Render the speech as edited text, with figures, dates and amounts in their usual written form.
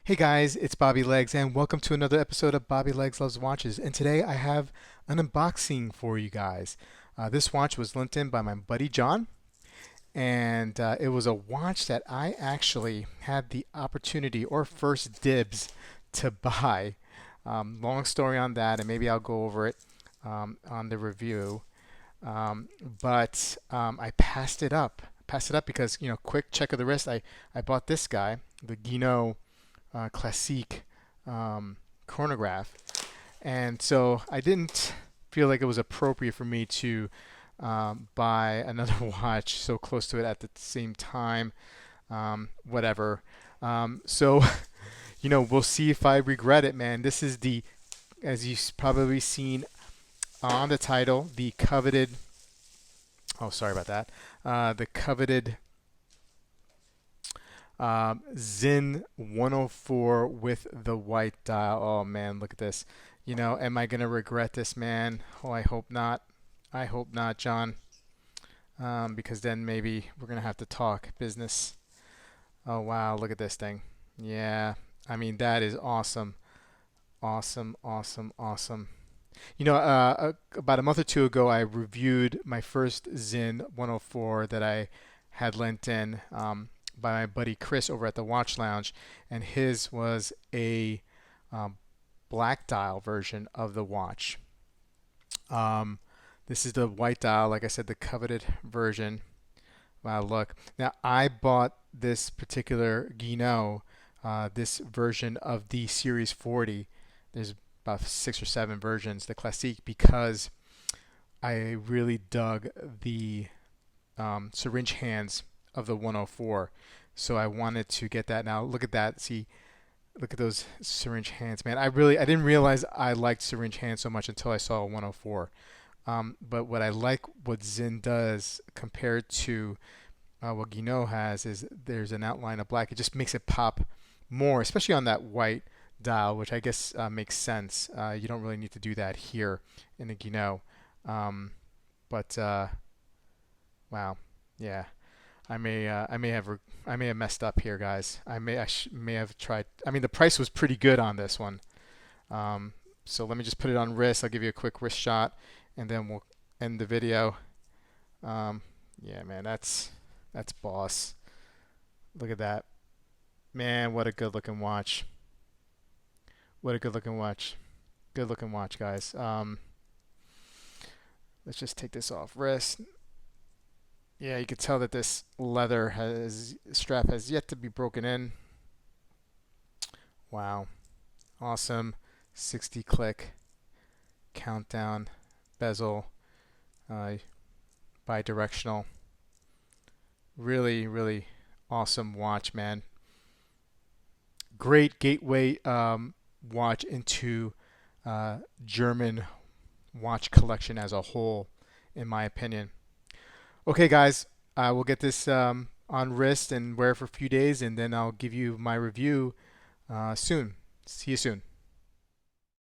Hey guys, it's Bobby Legs, and welcome to another episode of Bobby Legs Loves Watches. And today I have an unboxing for you guys. This watch was lent in by my buddy John, and it was a watch that I actually had the opportunity or first dibs to buy. Long story on that, and maybe I'll go over it on the review. But I passed it up. Passed it up because, quick check of the wrist. I bought this guy, the Guinot Classique chronograph, and so I didn't feel like it was appropriate for me to buy another watch so close to it at the same time. Whatever. So we'll see if I regret it, man. This is the, as you've probably seen on the title, the coveted. Oh, sorry about that. The coveted Sinn 104 with the white dial. Oh man, look at this. Am I gonna regret this, man? Oh, I hope not. I hope not, John. Because then maybe we're gonna have to talk business. Oh wow, look at this thing. Yeah, I mean that is awesome, awesome, awesome, awesome. About a month or two ago, I reviewed my first Sinn 104 that I had lent in. By my buddy Chris over at the Watch Lounge, and his was a um, black dial version of the watch. Um, this is the white dial, like I said, the coveted version. Wow, look. Now, I bought this particular Guinot, this version of the Series 40. There's about 6 or 7 versions, the Classique, because I really dug the syringe hands of the 104. So I wanted to get that. Now look at that. See, look at those syringe hands, man. I didn't realize I liked syringe hands so much until I saw a 104. But what I like what Sinn does compared to what Guinot has is there's an outline of black. It just makes it pop more, especially on that white dial, which I guess makes sense. You don't really need to do that here in the Guinot. But wow, yeah. I may have messed up here, guys. May have tried. I mean, the price was pretty good on this one. So let me just put it on wrist. I'll give you a quick wrist shot, and then we'll end the video. Yeah, man, that's boss. Look at that, man. What a good looking watch. What a good looking watch. Good looking watch, guys. Let's just take this off wrist. Yeah, you can tell that this leather strap has yet to be broken in. Wow. Awesome. 60 click countdown bezel, bi-directional. Really, really awesome watch, man. Great gateway watch into German watch collection as a whole, in my opinion. Okay, guys, I will get this on wrist and wear it for a few days, and then I'll give you my review soon. See you soon.